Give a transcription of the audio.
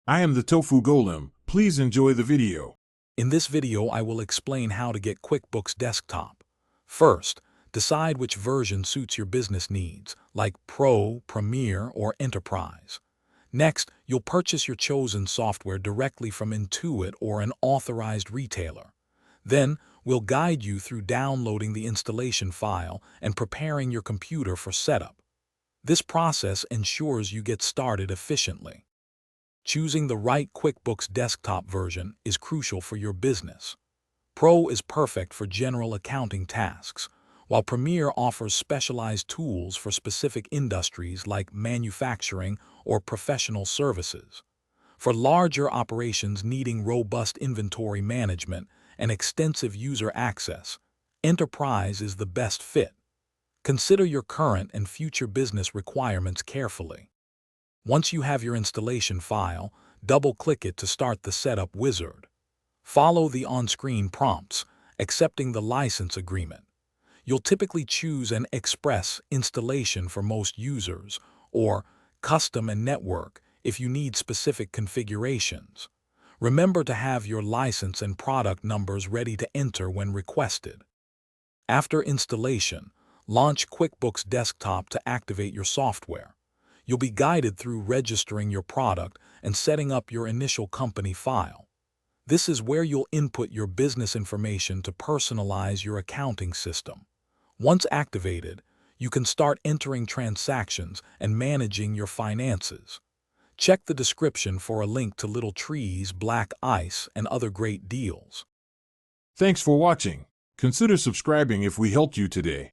I am the Tofu Golem. Please enjoy the video. In this video, I will explain how to get QuickBooks Desktop. First, decide which version suits your business needs, like Pro, Premier, or Enterprise. Next, you'll purchase your chosen software directly from Intuit or an authorized retailer. Then, we'll guide you through downloading the installation file and preparing your computer for setup. This process ensures you get started efficiently. Choosing the right QuickBooks Desktop version is crucial for your business. Pro is perfect for general accounting tasks, while Premier offers specialized tools for specific industries like manufacturing or professional services. For larger operations needing robust inventory management and extensive user access, Enterprise is the best fit. Consider your current and future business requirements carefully. Once you have your installation file, double-click it to start the setup wizard. Follow the on-screen prompts, accepting the license agreement. You'll typically choose an Express installation for most users, or Custom and Network if you need specific configurations. Remember to have your license and product numbers ready to enter when requested. After installation, launch QuickBooks Desktop to activate your software. You'll be guided through registering your product and setting up your initial company file. This is where you'll input your business information to personalize your accounting system. Once activated, you can start entering transactions and managing your finances. Check the description for a link to Little Trees, Black Ice, and other great deals. Thanks for watching. Consider subscribing if we helped you today.